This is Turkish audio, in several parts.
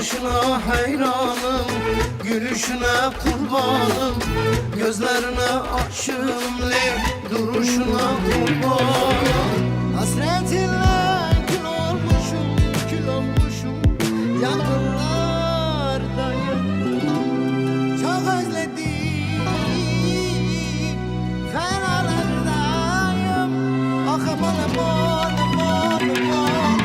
Bakışına hayranım, gülüşüne kurbanım, gözlerine aşığım, duruşuna kurbanım. Hasretinle kül olmuşum, kül olmuşum, yangınlardayım. Çok özledim, fenalardayım. Ah aman aman aman aman.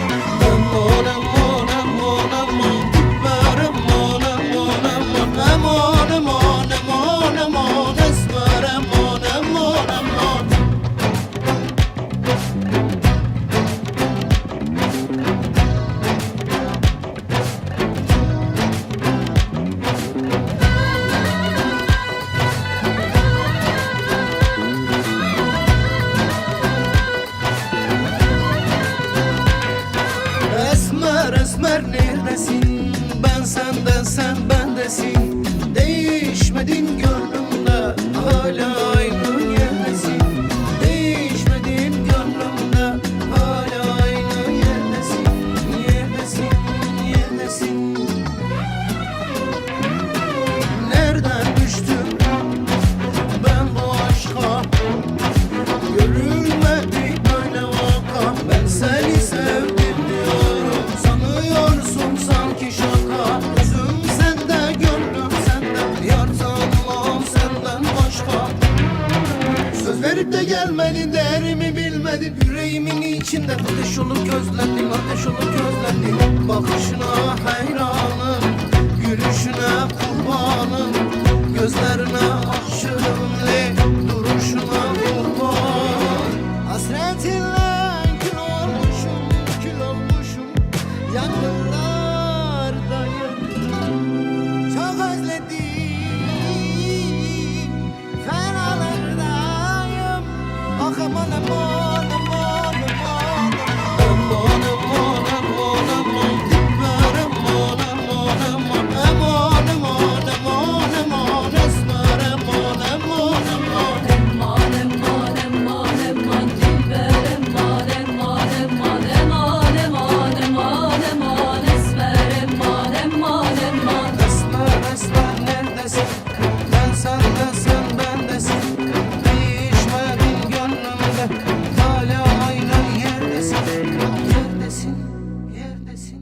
Aman aman aman aman. Dilber aman aman aman. Aman aman aman aman. Esmer aman aman aman. Esmer esmer neredesin? Ben senden sen bendesin. Değişmedin gönlümde, hala aynı yerdesin. Değişmedin gönlümde, hala aynı yerdesin. Yerdesin, yerdesin. Nereden düştüm ben bu aşka? Görülmedi böyle vaka. Ben seni sevdim diyorum, sanıyorsun sanki şaka. Gözüm sende, gönlüm sende, yar tanımam senden başka. Söz verip de gelmedin, değerimi bilmedin. Yüreğimin içinde ateş olup gözlendin, ateş olup gözlendin. Bakışına hayranım, gülüşüne kurbanım, gözlerine aşığım, duruşuna kurban. Hasretinle kül olmuşum, kül olmuşum, yangınlardayım. Çok özledim, fenalardayım. Ah aman aman aman aman. Aman aman aman aman. Dilber aman aman aman. Aman aman aman aman. Esmer aman aman aman. Emman emman emman emman Dilber emman emman emman Eman eman eman eman Esmer emman emman emman. Esmer esmer neredesin? Ben senden sen bendesin. Değişmedin gönlümde, hala aynı yerdesin. Yerdesin, yerdesin.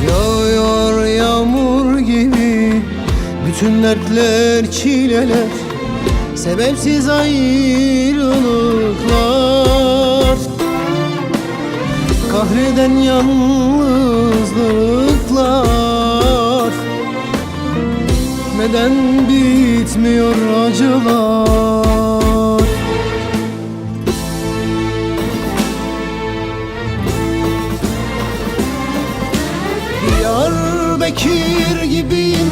Yağıyor yağmur gibi bütün dertler, çileler, sebepsiz ayrılıklar, kahreden yalnızlıklar. Neden bitmiyor acılar? Diyarbakır gibiyim,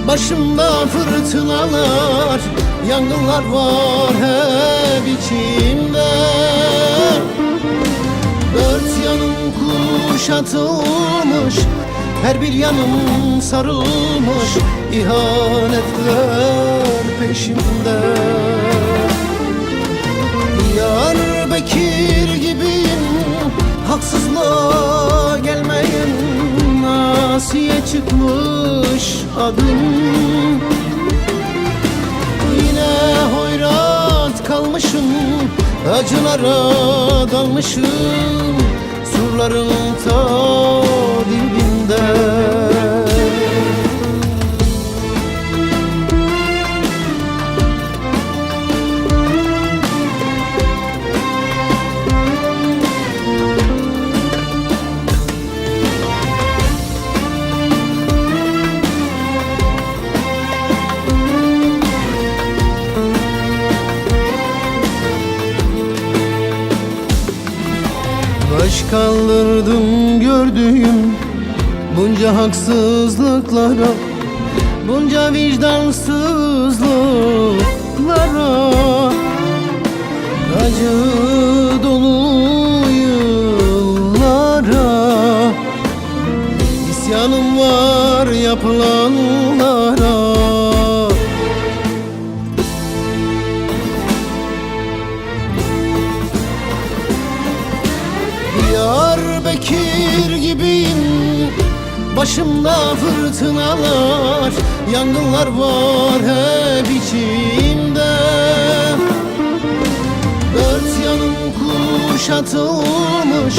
başımda fırtınalar, yangınlar var hep içimde. Dört yanım kuşatılmış, her bir yanım sarılmış, ihanetler peşimde. Diyarbakır gibiyim, haksızlığa gelmeyin, Asiye çıkmış adım. Yine hoyrat kalmışım, acılara dalmışım, surların ta dibinde. kaldırdım gördüğüm bunca haksızlıklara, bunca vicdansızlıklara. Acı dolu yıllara, isyanım var yapılanlara. Diyarbakır gibiyim, başımda fırtınalar, yangınlar var hep içimde. Dört yanım kuşatılmış,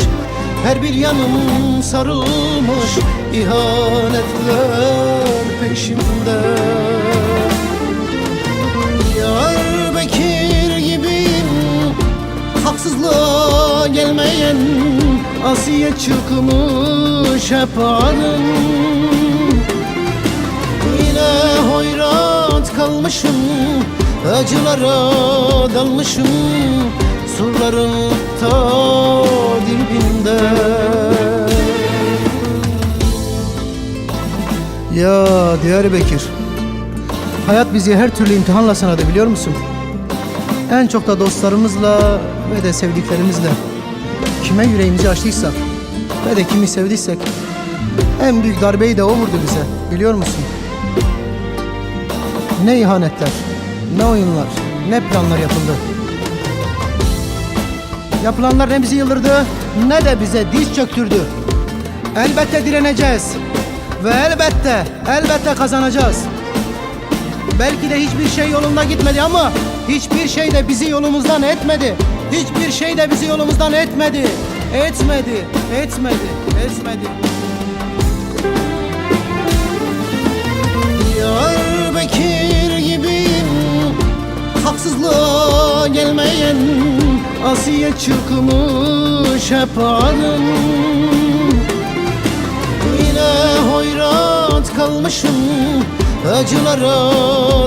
her bir yanım sarılmış, ihanetler peşimde. Diyarbakır gibiyim, haksızlığa gelmeyen Asiye çıkmış hep adım. Yine hoyrat kalmışım, acılara dalmışım, surların ta dibinde. Ya Diyarbakır, hayat bizi her türlü imtihanla sınadı biliyor musun? En çok da dostlarımızla ve de sevdiklerimizle. Kime yüreğimizi açtıysak ve de kimi sevdiysek en büyük darbeyi de o vurdu bize, biliyor musun? Ne ihanetler, ne oyunlar, ne planlar yapıldı. Yapılanlar ne bizi yıldırdı, ne de bize diz çöktürdü. Elbette direneceğiz ve elbette kazanacağız. Belki de hiçbir şey yolunda gitmedi ama hiçbir şey de bizi yolumuzdan etmedi. Hiçbir şey de bizi yolumuzdan etmedi. Etmedi. Diyarbakır gibiyim, haksızlığa gelmeyen Asiye çıkmış hep adım. Yine hoyrat kalmışım, acılara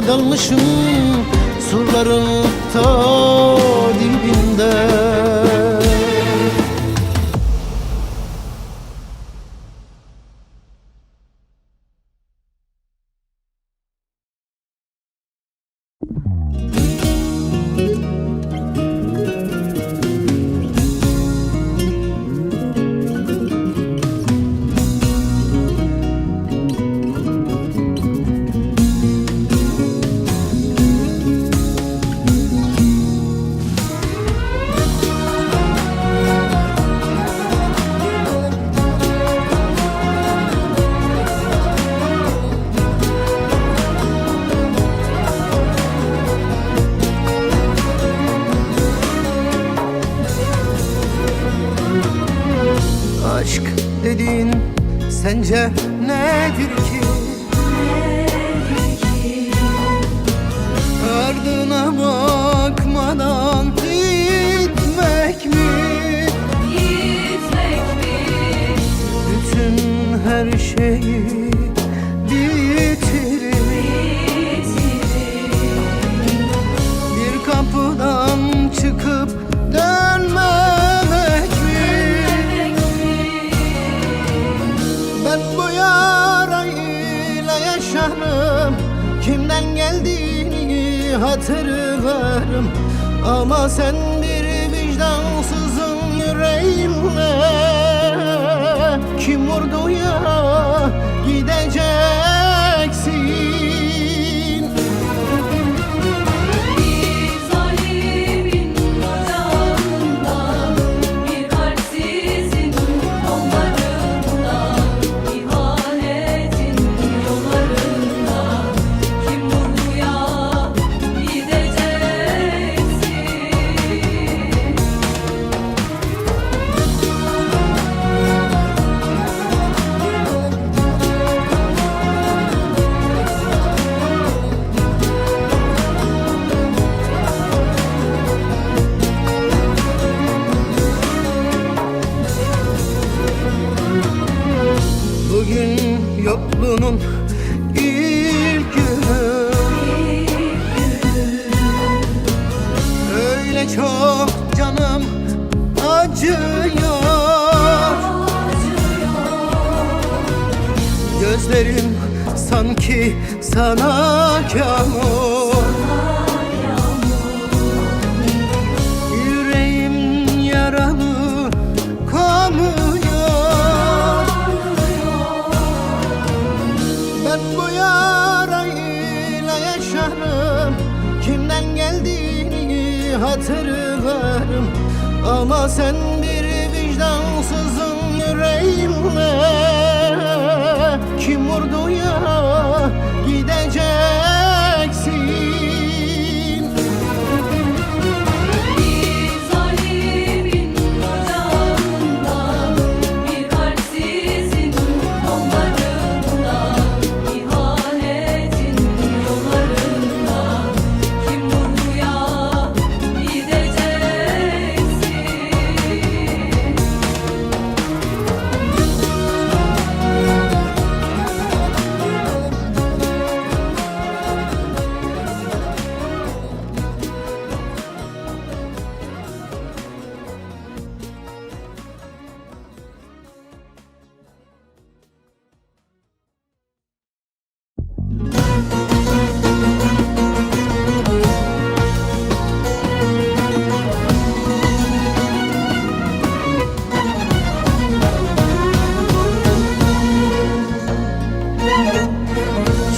dalmışım, surların ta dibinde. Aşk dediğin sence nedir ki? Ardına bakmadan gitmek mi? Bütün her şeyi bitirir. Bir kapıdan çıkıp dönmemek mi? Ben bu yarayla yaşarım, kimden geldiğini hatırlarım. Ama sen bir vicdansızın yüreğinle, kim vurdu ya gideceksin. Bir zalimin ocağında, bir kalpsizin kollarında, ihanetin yollarında, kim vurdu ya gideceksin. sana kamur. Yüreğim yaralı kanıyor. Ben bu yarayla yaşarım, kimden geldiğini hatırlarım. Ama sen bir vicdansızın yüreğimle, kim vurdu ya gideceksin. Bir zalimin ocağında, bir kalpsizin kollarında, ihanetin yollarında, kim vurdu ya gideceksin.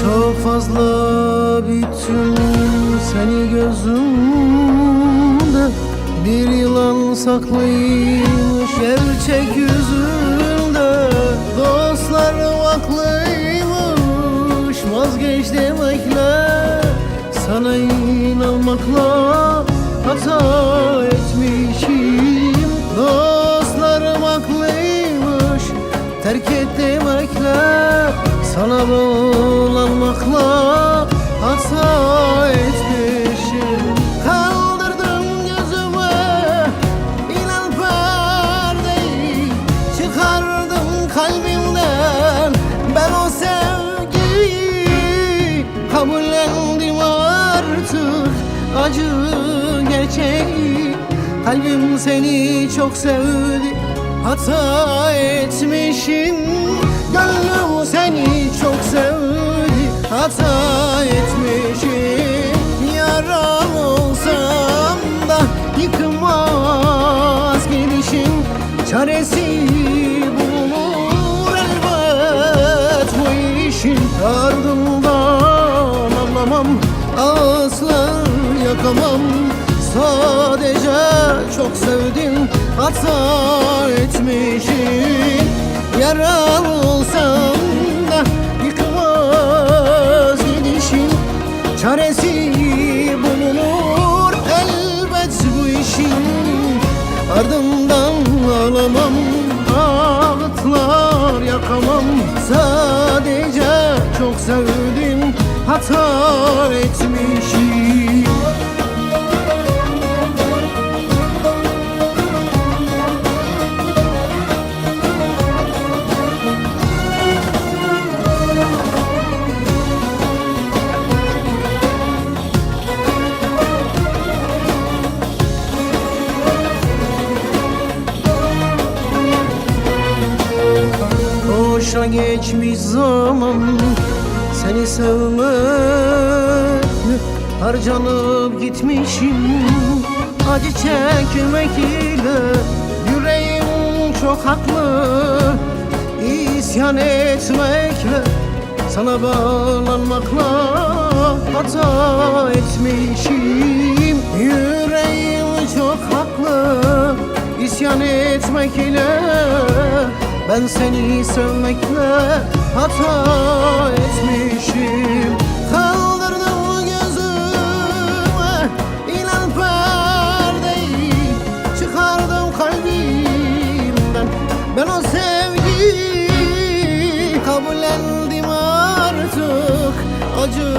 Çok fazla büyüttüm seni gözümde, bir yılan saklıymış gerçek yüzünde. Dostlar haklıymış vazgeç demekle, sana inanmakla hata etmişim. Dostlarım haklıymış terk et demekle, sana bağlanmakla hata etmişim. Kaldırdım gözüme inan perdeyi, çıkardım kalbimden ben o sevgiyi. Kabullendim artık acı gerçeği, kalbim seni çok sevdi, hata etmişim. Gönlüm seni çok sevdi, hata etmişim. Yaram olsam da yıkılmaz gidişin, çaresi bulunur elbet bu işin. Ardından anlamam, asla yakamam, sadece çok sevdim, hata etmişim. Yaralı olsam da yıkılmaz gidişin, çaresi bulunur elbet bu işin. Ardından ağlamam, ağıtlar yakamam, sadece çok sevdim, hata etmişim. Boşa geçmiş zaman seni sevmek, harcanıp gitmişim acı çekmek ile. Yüreğim çok haklı isyan etmekle, sana bağlanmakla hata etmişim. Yüreğim çok haklı isyan etmek ile, ben seni sevmekle hata etmişim. Kaldırdım gözüme inan perdeyi, çıkardım kalbimden ben o sevgiyi. Kabullendim artık acı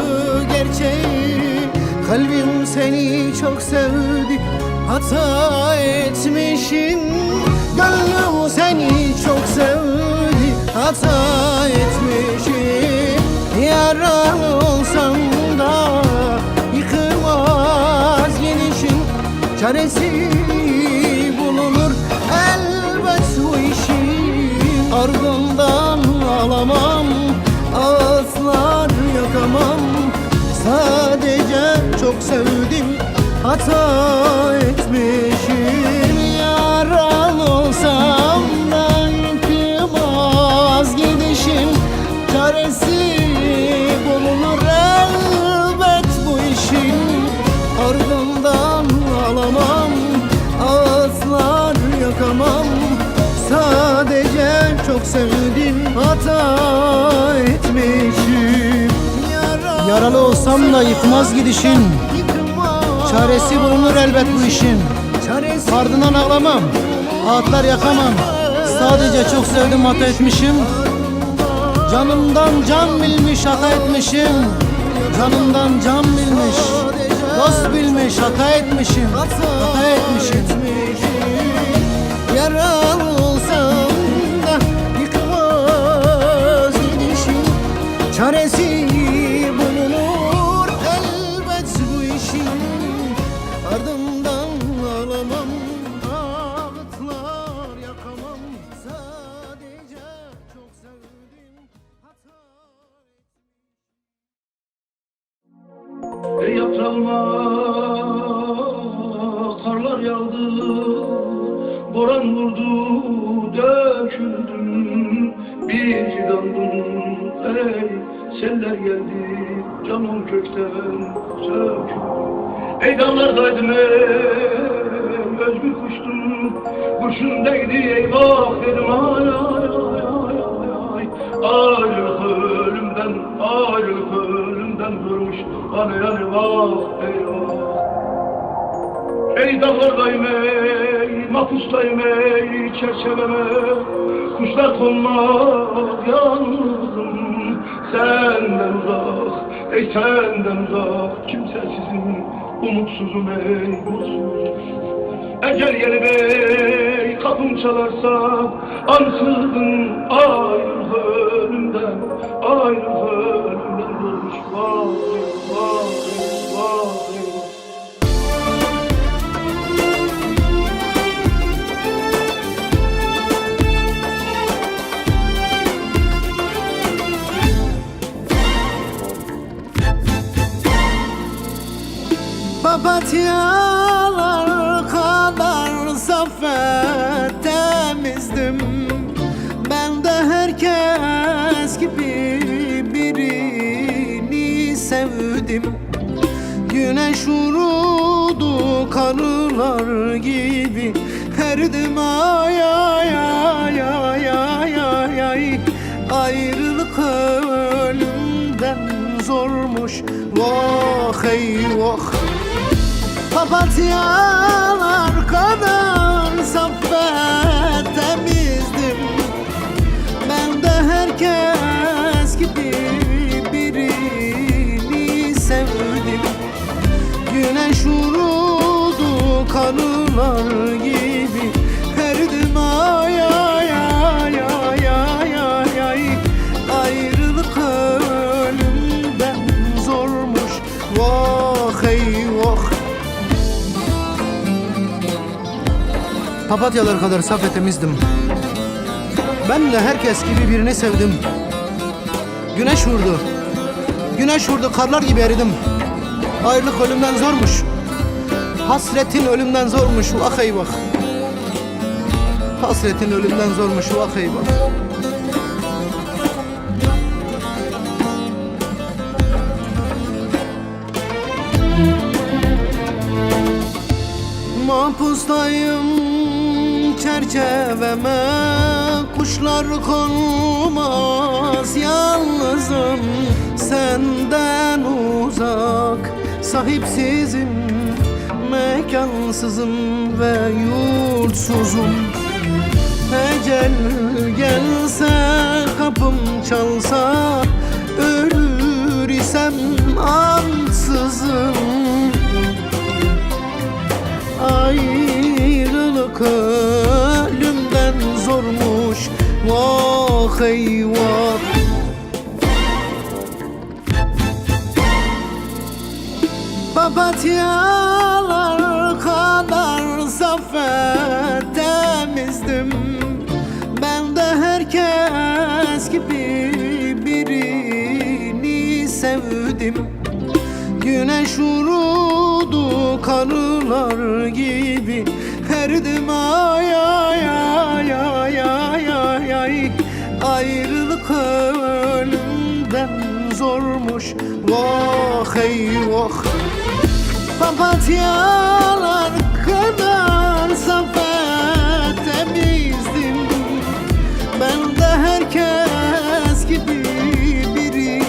gerçeği, kalbim seni çok sevdi, hata etmişim. Gönlüm seni çok sevdi, hata etmişim. Yaralı olsam da yıkılmaz gidişin, çaresi bulunur elbet bu işin. Ardından ağlamam, ağıtlar yok Sadece çok sevdim, hata etmişim. Yaralı olsam da yıkılmaz gidişim. Çaresi bulunur elbet bu işin. Ardından alamam, ağızlar yakamam. Sadece çok sevdim, hata etmişim. Yaralı olsam da yıkmaz gidişin. Çaresi bulunur elbet bu işin. Ardından ağlamam, ağıtlar yakamam. Sadece çok sevdim, hata etmişim. Canımdan can bilmiş, hata etmişim. Canımdan can bilmiş, dost bilmiş, hata etmişim. Hata etmişim. Yaralı olsam da yıkmaz gidişim. Çaresi bulunur elbet bu işin. Ardından ağlamam, ağıtlar yakamam. Sadece çok sevdim, hata. Ey yaprağıma karlar yağdı, boran vurdu, döküldüm, bir fidandım. Ey seller geldi, canım kökten söküldü. Ey dağlardaydım ey özgür kuştum, kurşun değdi eyvah dedim ay ay ay ay ay. Ayrılık ölümden, ayrılık ölümden durmuş, hani yani vah eyvah. Ey dağlardayım ey, mahpustayım ey çerçeveme, kuşlar konmaz yalnızım. Senden uzak, ey senden uzak, kimsesizim, umutsuzum ey mutsuz. Ecel gelip ey kapım çalarsa ansızın ayrılık ölümden, ayrılık ölümden durmuş vah vah vah. Papatyalar kadar saf ve temizdim. Ben de herkes gibi birini sevdim. Güneş vurudu karılar gibi erdim ay ay ay ay ay ay ay. Ayrılık ölümden zormuş vah eyvah. Papatyalar kadar saf ve temizdim. Ben de herkes gibi birini sevdim. Güneş vurudu kanılar gibi erdim ay ay ay ay ay ay ay. Ayrılık ölümden zormuş vah eyvah. Papatyalar kadar saf ve temizdim. Ben de herkes gibi birini sevdim. Güneş vurdu, güneş vurdu, karlar gibi eridim. Ayrılık ölümden zormuş, hasretin ölümden zormuş vah eyvah. Hasretin ölümden zormuş vah eyvah. Mahpustayım çerçeveme, kuşlar konmaz yalnızım. Senden uzak, sahipsizim, mekansızım ve yurtsuzum. Ecel gelse, kapım çalsa, ölür isem ansızım. Ayrılık ölümden zormuş vah eyvah. Papatyalar kadar saf ve temizdim. Ben de herkes gibi birini sevdim. Güneş vurudu karılar gibi erdim ay ay ay ay ay ay ay. Ayrılık ölümden zormuş vah eyvah. Papatyalar kadar safet temizdim. Ben de herkes gibi birini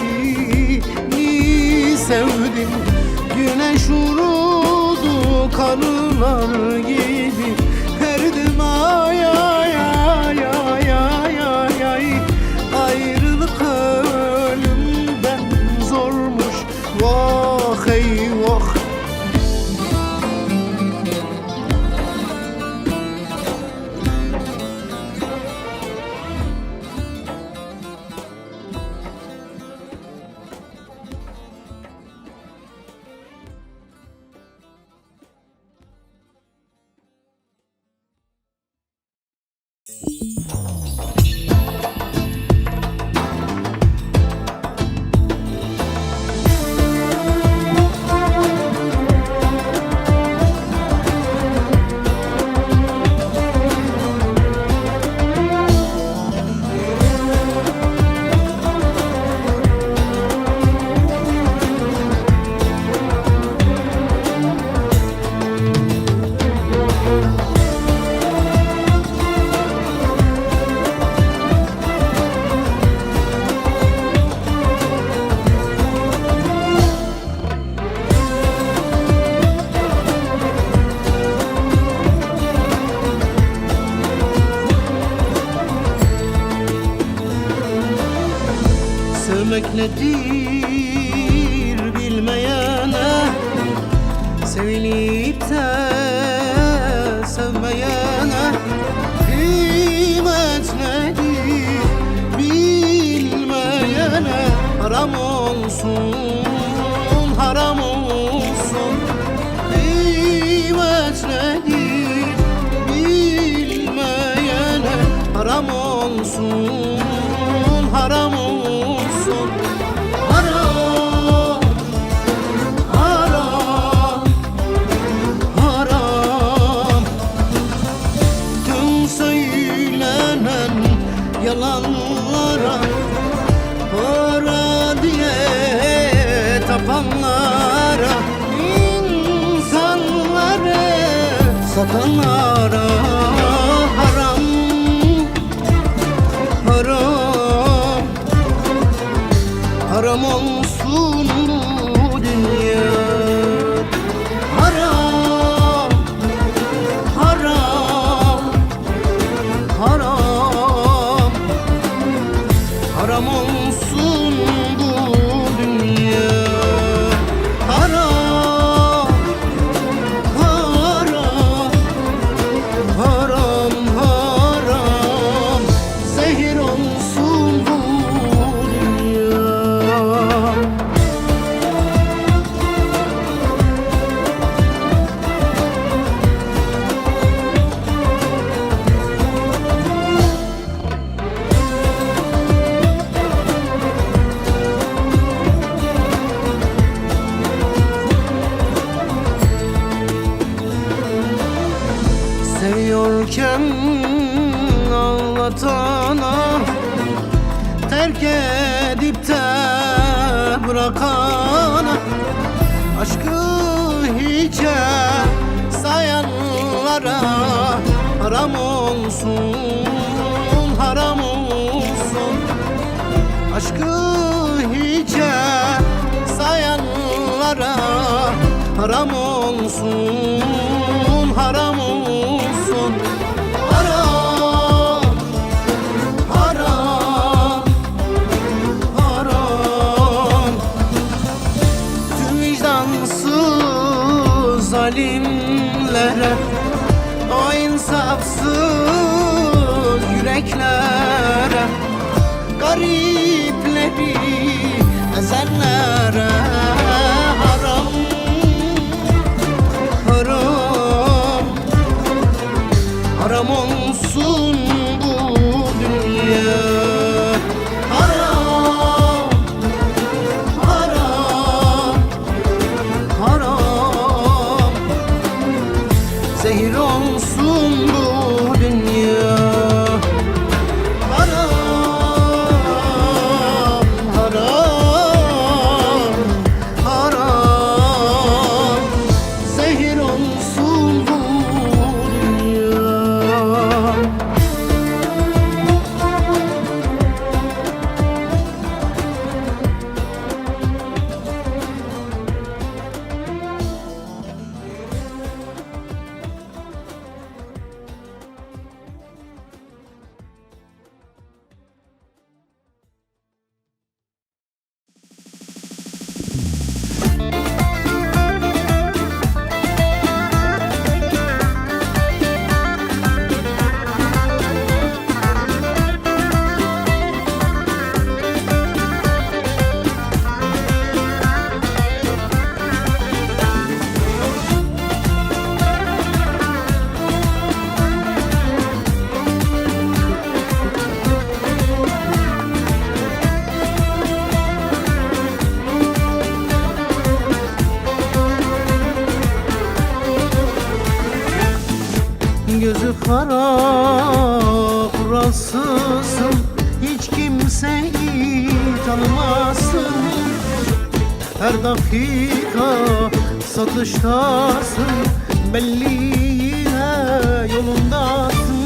sevdim. Güneş vurudu karılar gibi erdim ay ay ay ay ay ay ay. Ayrılık ölümden zormuş vah eyvah. Sevmek nedir bilmeyene, sevilip de sevmeyene. Kıymet nedir bilmeyene, haram olsun, haram olsun. Kıymet nedir bilmeyene, haram olsun, haram olsun. Haram, haram, haram. Tüm söylenen yalanlara, para diye tapanlara, insanları satanlara haram, haram, haram olsun bu dünya. Haram, haram, haram, haram olsun bu dünya. Haram, haram, haram, haram, zehir olsun bu dünya. Seviyorken ağlatana, terk edip de bırakana, aşkı hiçe sayanlara haram olsun, haram olsun. Aşkı hiçe sayanlara haram olsun, haram olsun. Haram, haram, haram. Tüm vicdansız zalimlere, o insafsız yüreklere, garipleri ezenlere haram, haram, haram olsun bu dünya. Haram, haram, kara kuralsızsın, hiç kimseyi tanımazsın. Her dakika satıştasın, belli yine yolundasın.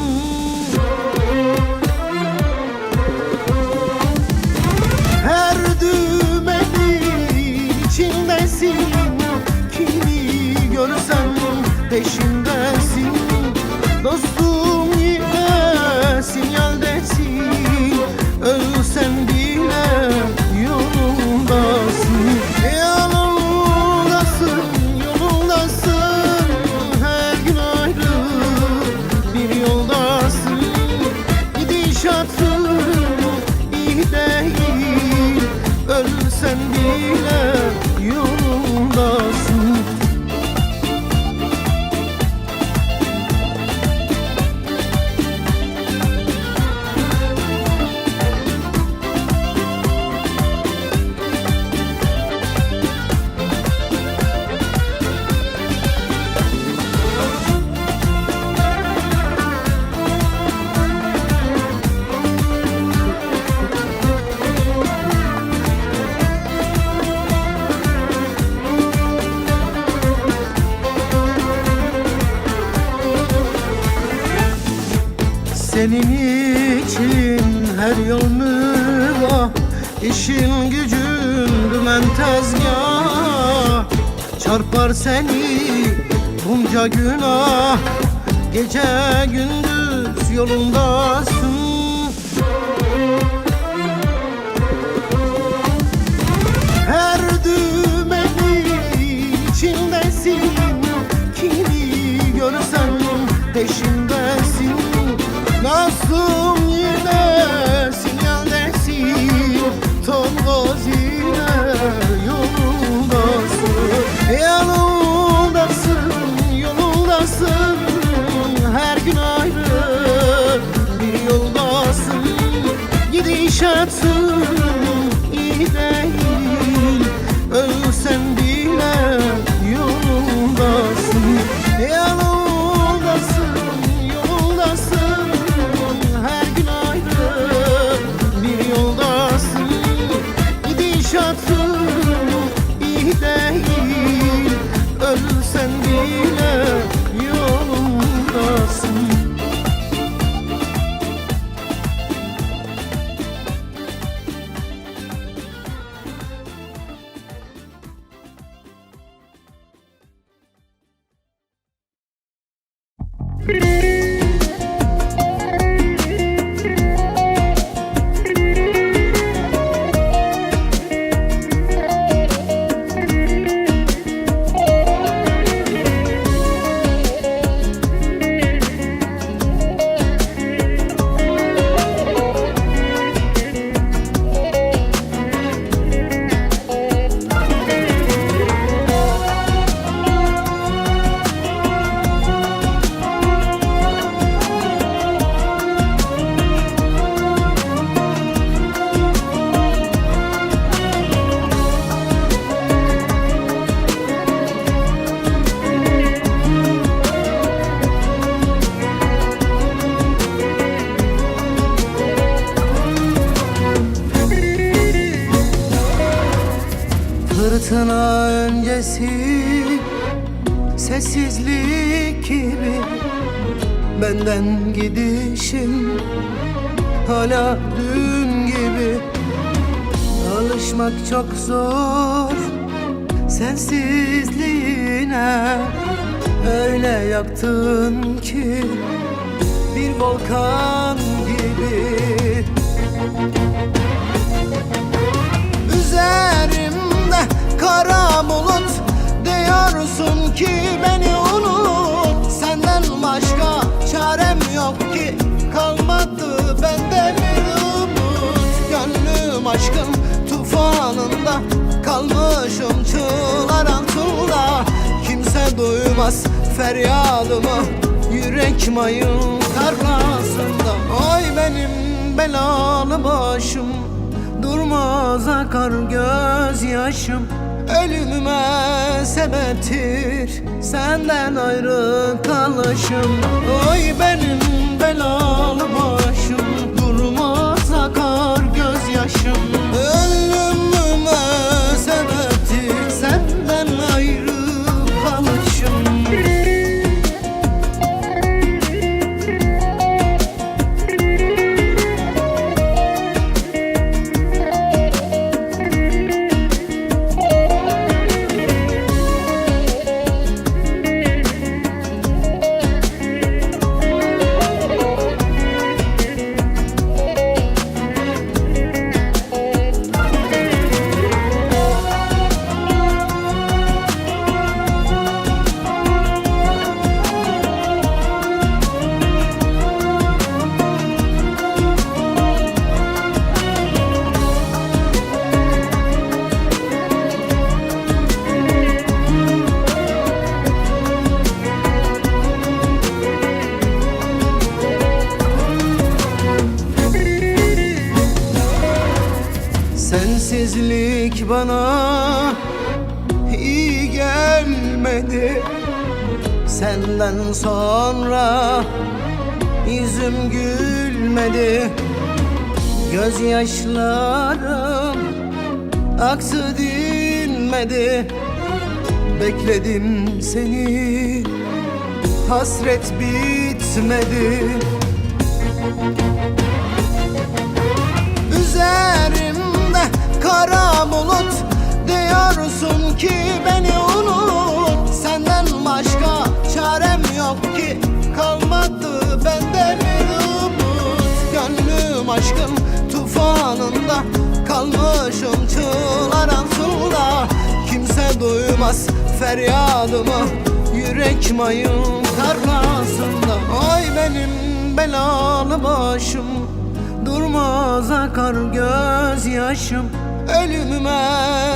Her düğmenin içindesin, kimi görsen peşindesin. Dostum yine sinyaldesin, ölsen bile yolundasın. Yolundasın, yolundasın, her gün ayrı bir yoldasın. Gidişatın iyi değil, ölsen bile yolundasın. Senin için her yol mübah, işin gücün dümen tezgah. Çarpar seni bunca günah, gece gündüz yolundasın. Her düğmenin içindesin, kimi görsen peşindesin. Nasım yine sinyaldesin, toz yine yolundasın. Yolundasın, yolundasın, her gün ayrı bir yoldasın. Gidişatın iyi değil, ölsen bile yolundasın. Yolundasın, yolundasın, her gün ayrı bir yoldasın. Gidişatın iyi değil, ölsen bile yolundasın. Fırtına öncesi sessizlik gibi, benden gidişin hala dün gibi. Alışmak çok zor sensizliğine, öyle yaktın ki bir volkan gibi. Üzerimde kara bulut, diyorsun ki beni unut. Senden başka çarem yok ki, kalmadı bende bir umut. Gönlüm aşkın tufanında, kalmışım çığlar altında. Kimse duymaz feryadımı, yürek mayın tarlasında. Oy benim belalı başım, Durmaz akar gözyaşım, ölümüme sebeptir senden ayrı kalışım. Oy benim belalı başım, durmaz akar gözyaşım, ölümüme sebeptir senden ayrı kalışım. Sensizlik bana iyi gelmedi, senden sonra yüzüm gülmedi. Gözyaşlarım aktı dinmedi, bekledim seni, hasret bitmedi. Üzerimde kara bulut, diyorsun ki beni unut. Senden başka çarem yok ki, kalmadı bende bir umut. Gönlüm aşkın tufanında, kalmışım çığlar altında. Kimse duymaz feryadımı, yürek mayın tarlasında. Ay benim belalı başım, durmaz akar gözyaşım, ölümüme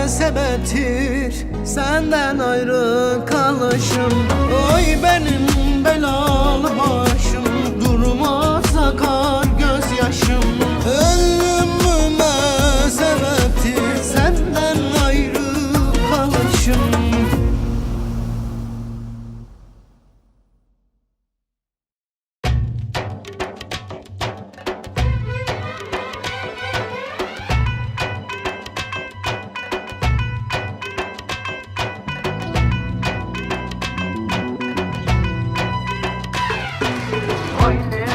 sebeptir senden ayrı kalışım. Oy benim belalı başım, durmaz akar gözyaşım, ölümüme sebeptir senden ayrı kalışım.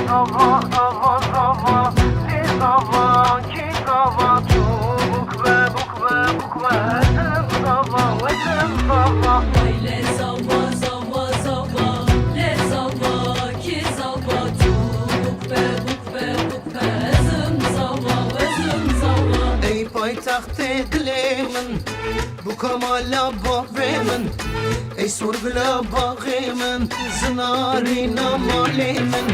Zava, zava, zava, zava, ki zava, buk ve ezem zava, ezem zava. Le zava zava zava, le zava ki zava, buk ve ezim zava. Ey paytaxt iqlimin, bu kamala bahrimin, ey sorgula bağimin, zinarina malimin.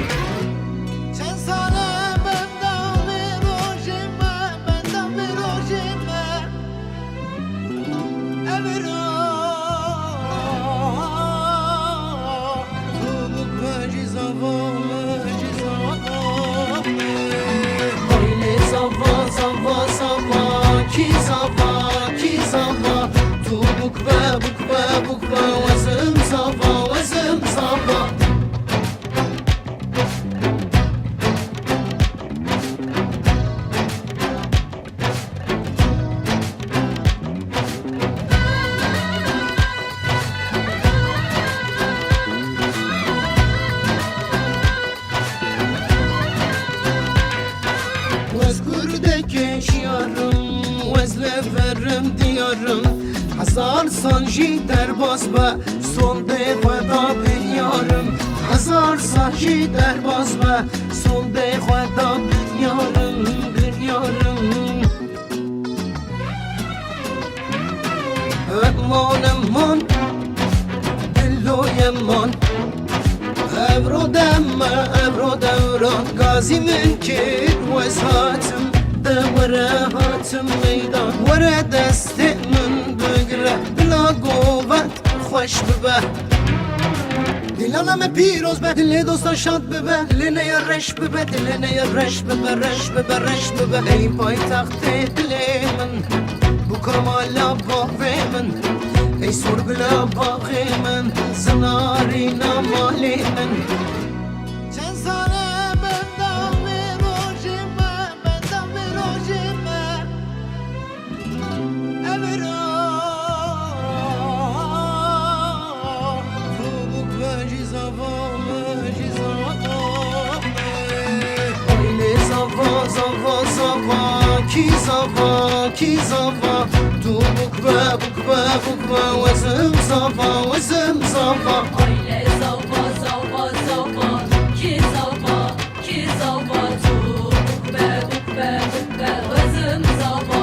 Sen sana benden bir rojime, benden bir rojime, emir tubuk ve cizava, Oyle zava zava zava, ki zava, tubuk ve vezim zava. Hazar sanji derbaz be, son de xweda bir yarım. Hazar sanji derbaz be, son de xweda bir yarım, bir yarım. Eman eman, dillo yeman, evro demme, evro devran, gazi münkir vezhatım, devre hatım meydan, vere desti من بگره بلا قوت خوش ببه عالم پیروز به دل دوستان شاد ببه دل نیارش ببه دل نیارش ببه رش ببه رش ببه ای پای تخت دل من بو کمالا باقی من ای سرگلا باقی من زناری نمالی من چند ساله بندم روژیمه بندم روژیمه امرا کی زوا تو بکبه بکبه بکبه وزم زوا وزم زوا Aile zava zava zava ki zava tu bukbe bukbe bukbe vazım zava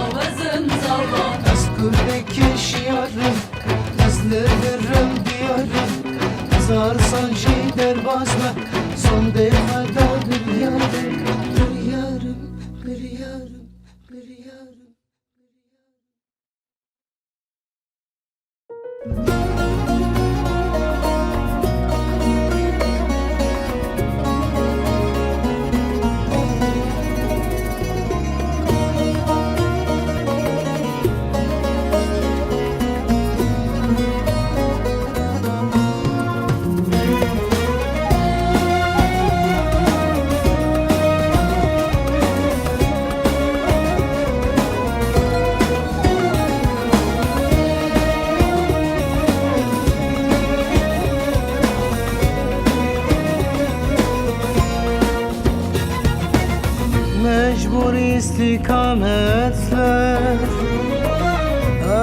از گردکی شیارم از لرم دیارم هزار سال شی در بازمه sonde خدا بیارم بیارم بیارم بیارم Mecbur istikametler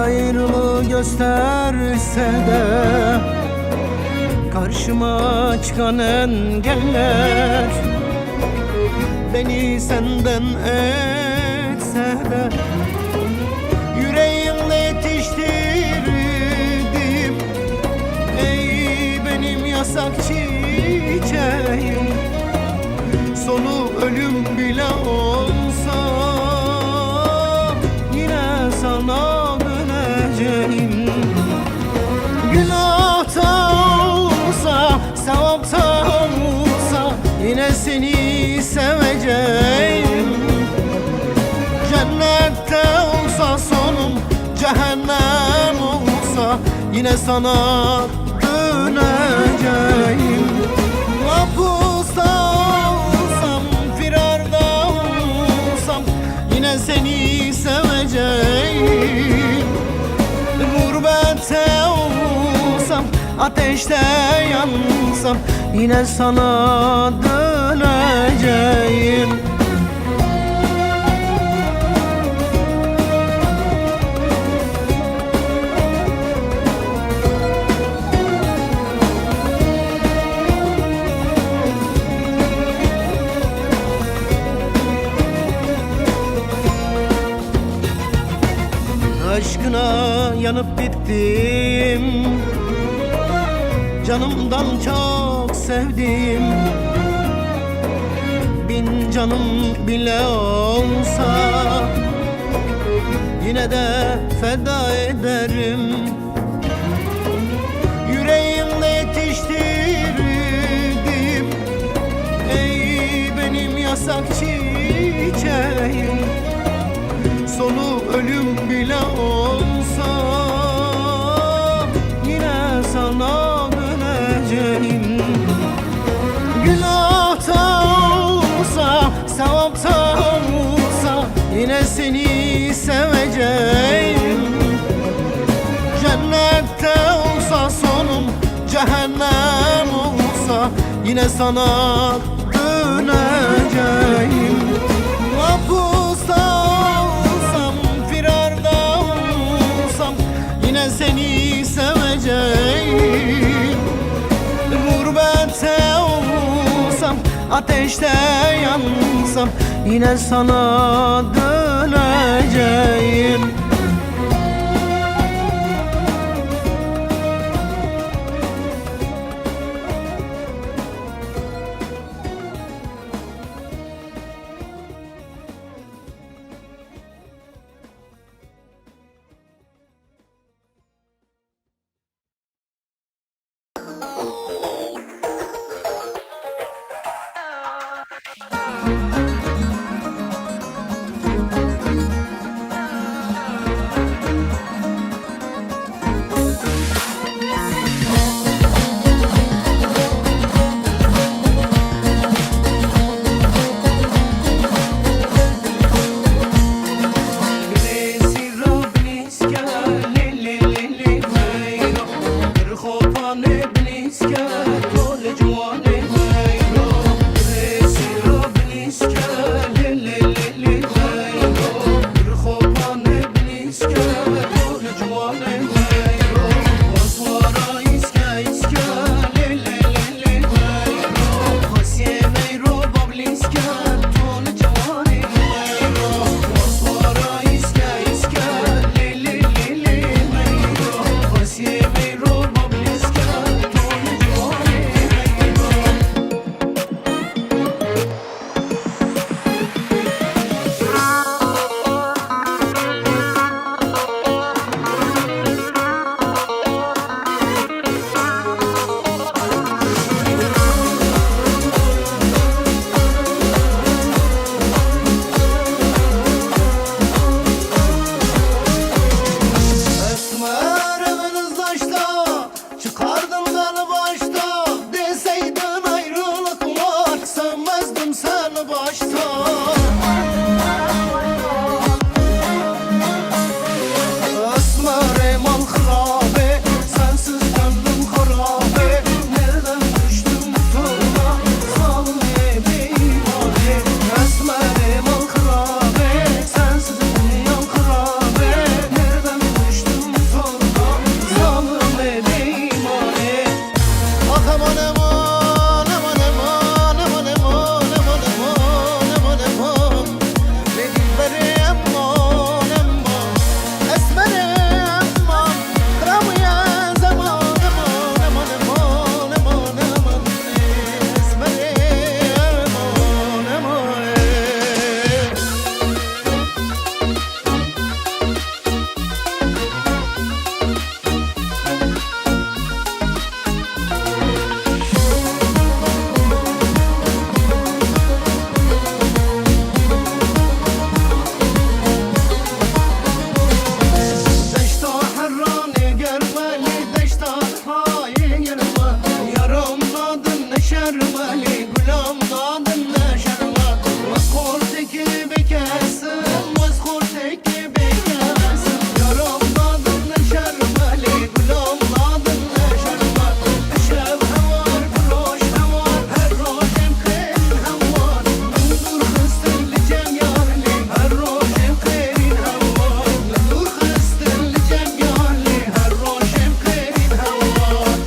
ayrılığı gösterse de karşıma çıkan engeller beni senden etse de yüreğimle yetiştirdim ey benim yasak çiçeğim sonu ölüm bile olsa yine sana döneceğim. Günahta olsa, sevapta olsa yine seni seveceğim. Cennette olsa sonum, cehennem olsa yine sana döneceğim. Mahpusta yine seni seveceğim. Gurbette olsam, ateşte yansam yine sana döneceğim. Aşkına yanıp bittim, canımdan çok sevdim. Bin canım bile olsa yine de feda ederim. Yüreğimle yetiştirdim ey benim yasak çiçeğim. Sonu ölüm bile olsa yine sana döneceğim. Günahta olsa, sevapta olsa yine seni seveceğim. Cennette olsa sonum, cehennem olsa yine sana döneceğim. Mahpusta yine seni seveceğim. Gurbette olsam, ateşte yansam yine sana döneceğim. Seviniz taşta, çıkardın beni başta. Deseydin ayrılık var, sevmezdim seni başta. Esmerim al harabe, sensiz gönlüm harabe. Nereden düştüm tuğla, zalim beymane. Esmerim al harabe, sensiz dünyam harabe. Nereden düştüm tuğla, zalim beymane. Ah aman aman, aman aman, aman aman, aman aman, aman aman. Ne dilberim aman aman. Esmerim aman, kıramaya zaman aman aman aman aman aman. Esmerim aman aman. Deşta herrani germeli, deşta hayi germe. Yarımladın ne şermeli, gulamladın ne şerme. Vezkur teki bekersin, vezkur teki bekersin. Yarımladın ne şermeli, gulamladın ne şerme. Eşev hevar, roş hevar, her roşem kıyın hevar. Dur hıstırlı cem yarli, her roşem kıyın hevar. Dur hıstırlı cem yarli, her roşem kıyın hevar.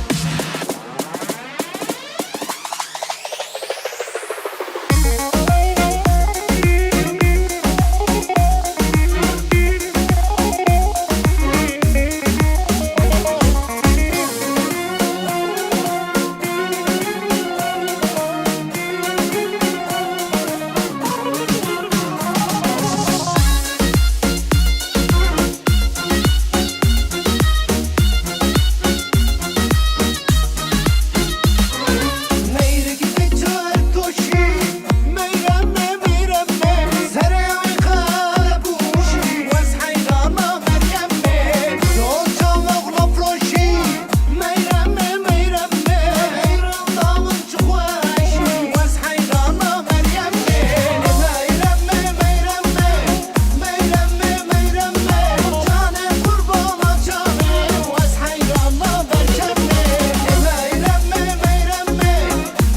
Meyre gide çare toşi, meyreme meyreme. Serevi kare buşi, vez hayrana meryeme. Yol çavakla floşi, meyreme meyreme. Heyran damın çıkvaşi, vez hayrana meryeme. Meyreme meyreme, meyreme meyreme. Cane kurbana cane, vez hayrana berçeme. Meyreme meyreme,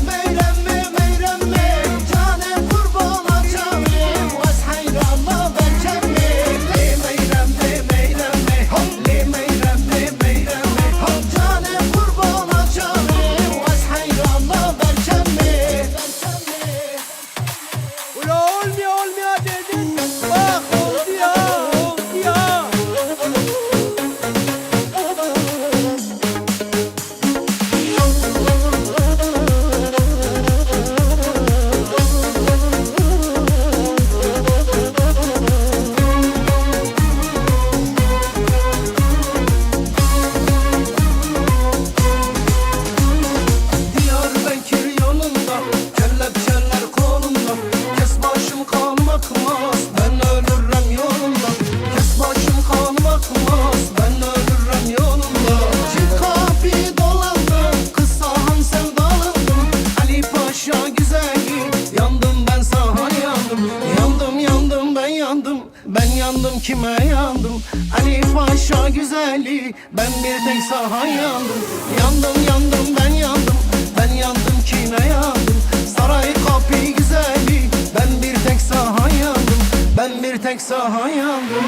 meyreme meyreme. Cane kurbana cane, vez hayrana berçeme. Le meyreme meyreme, le meyreme meyreme. Cane kurbana cane, vez hayrana berçeme. Ula olmuyor dedin. Bak oldu ya, oldu ya. Diyarbakır yolunda, kelepçeler kolumda. Kes başım kan bakmaz, ben ölürüm yolunda. Kes başım kan bakmaz, ben ölürüm yolunda. Çift kapı dolandım, kız sahan sevdalandım. Ali Paşa güzeli, yandım ben saha yandım. Yandım yandım ben yandım, ben yandım kime yandım? Ali Paşa güzeli, ben bir tek saha yandım. Yandım yandım ben yandım, ben yandım kime yandım? Saray kapı güzeli, ben bir tek saha yandım. Ben bir tek saha yandım.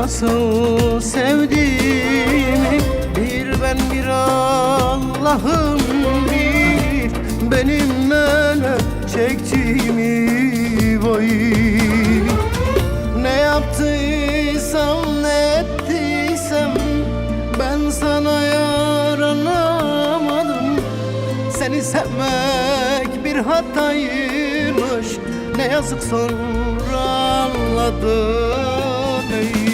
nasıl sevdiğimi bir ben bir Allah'ım bir benim neler çektiğimi vay. Ne yaptıysam ne ettiysem ben sana yaranamadım. Seni sevmek bir hataymış, ne yazık sonra anladım. Ey.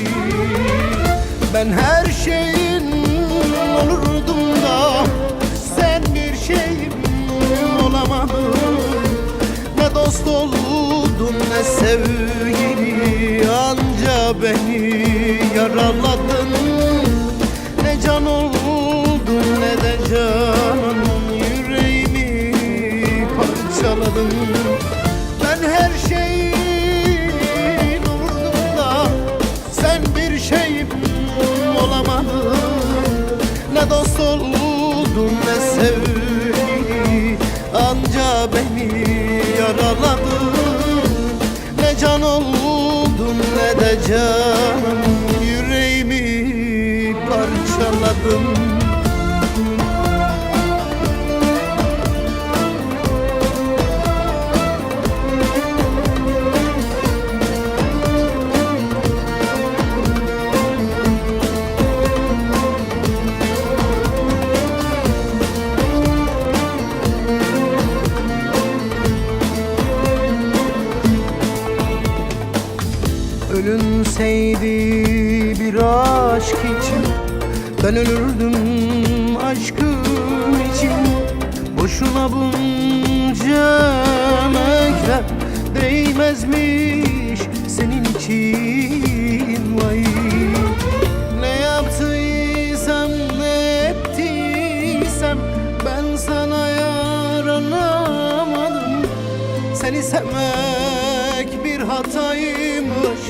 Ben her şeyin olurdum da sen bir şeyim olamadın. Ne dost oldun ne sevgili, anca beni yaraladın. Ne can oldun ne de canan, yüreğimi parçaladın. Ben her şeyin olurdum da sen bir şeyim olamadın. Ne dost oldun ne sevgili, anca beni yaraladın. Ne can oldun ne de canan, yüreğimi parçaladın. Ölünseydi bir aşk için ben ölürdüm aşkım için. Boşuna bunca emekler değmezmiş senin için vay. Ne yaptıysam ne ettiysem ben sana yaranamadım. Seni sevmek bir hataymış,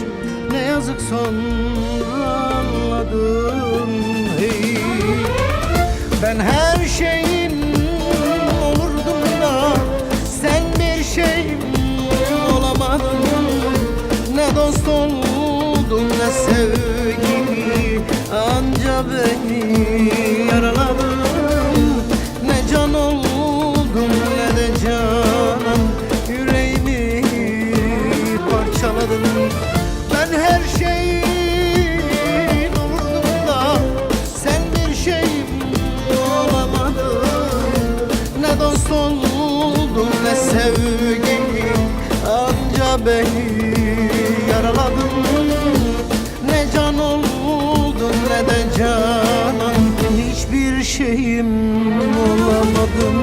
ne yazık sonra anladım. Hey. Ben her şeyin olurdum da sen bir şeyim olamadın. Ne dost oldun ne sevgili, anca beni yaraladın. Ne can oldun ne de canan, yüreğimi parçaladın. Ben her şeyin olurdum da sen bir şeyim olamadın. Ne dost oldun ne sevgili, anca beni yaraladın. Ne can oldun ne de canan, hiçbir şeyim olamadın.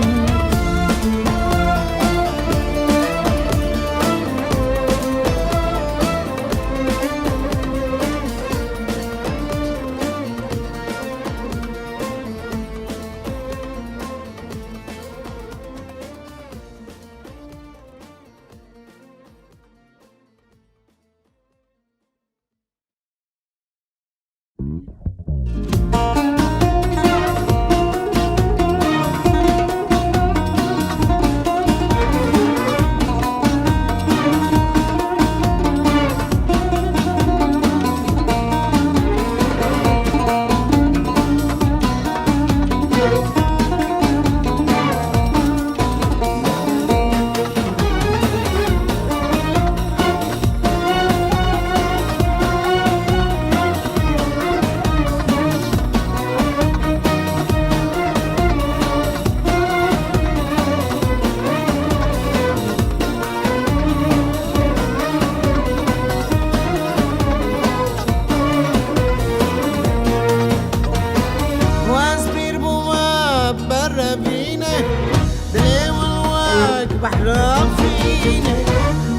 بحرق فيني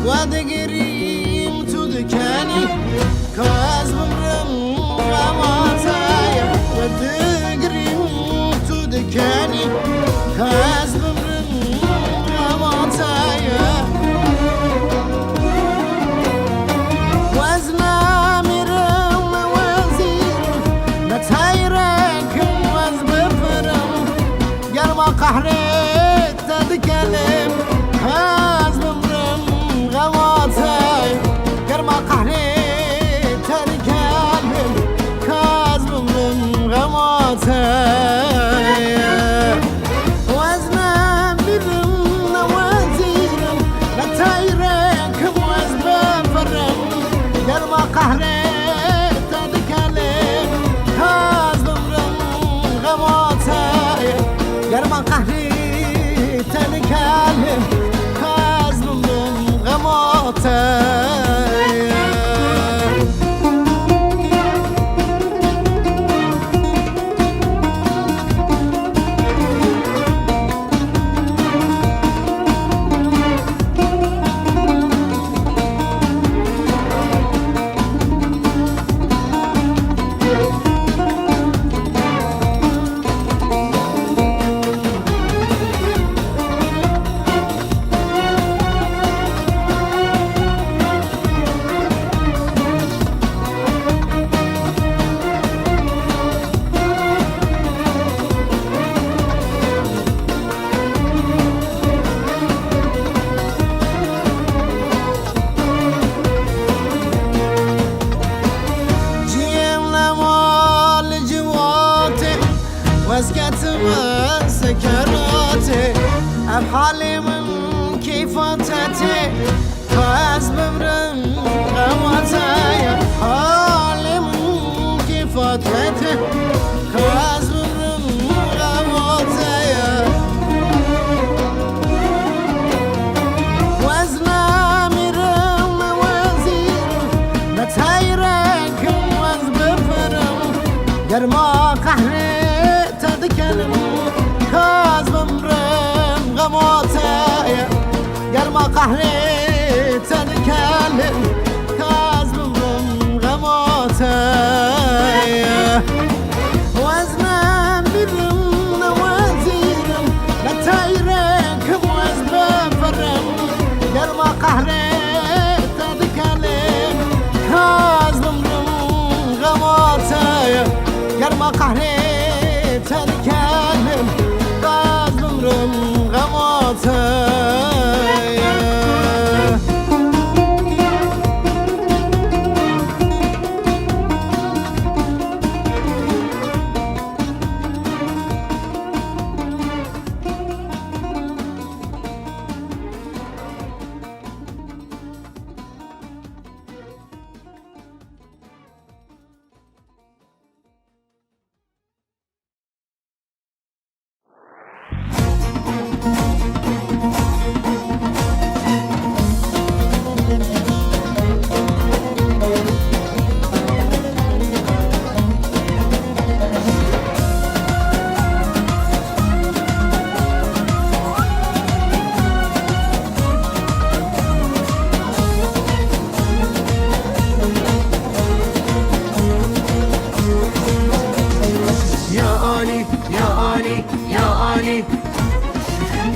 وادقريم تدكاني كواز بمرم غماتايا وادقريم تدكاني كواز بمرم غماتايا وزنا مرم وزير نتايرك وز بفرم قلب قهرت تدكلم كواز بمرم غماتايا قلب قهرت تدكلم Germa kahri tenikelim Kazmımın gamatayı وزكتما سكراتي أبحالي من كيفتاتي فاز بمرن غواتي حالي من كيفتاتي فاز بمرن غواتي وزنا مرم وزير نتايرك وزبفرم قرما قهري تذكرم كاز بمرم غموتايا قرما قهري تذكرم كاز بمرم غموتايا وزنا مرم نوازيرم نتايرك وزبفرم قرما قهري تذكرم كاز بمرم غموتايا قرما قهري تنكلم باز بمرم غماتايا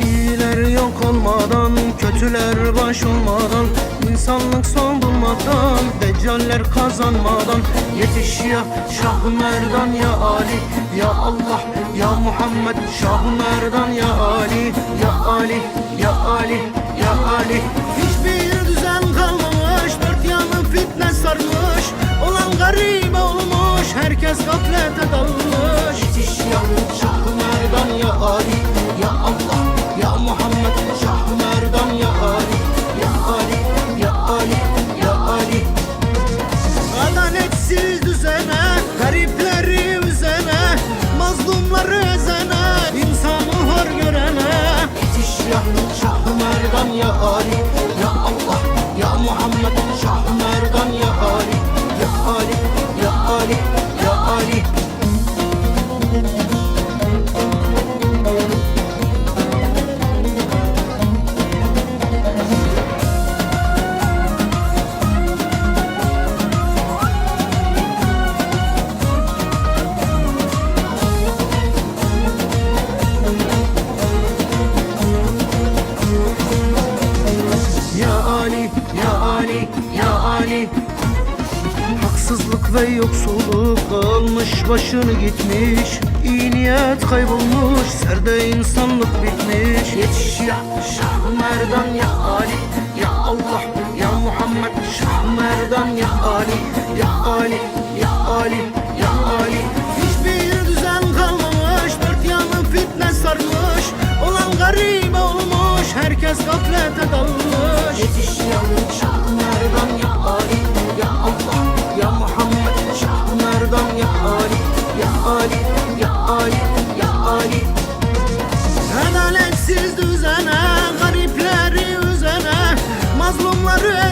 İyiler yok olmadan, kötüler baş olmadan, insanlık son bulmadan, deccaller kazanmadan. Yetiş ya Şah-ı Merdan ya Ali, ya Allah ya Muhammed, Şah-ı Merdan ya Ali, ya Ali, ya Ali, ya Ali. Hiçbir düzen kalmamış, dört yanı fitne sarmış, olan garip olmuş, herkes gaflete dalmış. Yetiş ya Şah-ı Merdan ya Ali, ya Allah ya Muhammed, Şah-ı Merdan ya Ali, ya Ali, ya Ali, ya Ali. Adaletsiz düzene, garipleri üzene, mazlumları ezene, insanı hor görene. Yetiş ya Şah-ı Merdan ya Ali, ya Allah ya Muhammed, Şah-ı Merdan ya Ali, ya Ali, ya Ali, ya Ali. Haksızlık ve yoksulluk almış başını gitmiş, İyi niyet kaybolmuş, serde insanlık bitmiş. Yetiş ya Şah-ı Merdan ya Ali, ya Allah ya Muhammed, Şah-ı Merdan ya Ali, ya Ali, ya Ali, ya Ali. Hiçbir düzen kalmamış, dört yanı fitne sarmış, olan garip olmuş, herkes gaflete dalmış. Yetiş ya Şah-ı Merdan ya Ali, ya Allah ya Muhammed, Şah-ı Merdan ya Ali, ya Ali, ya Ali, ya Ali. yarı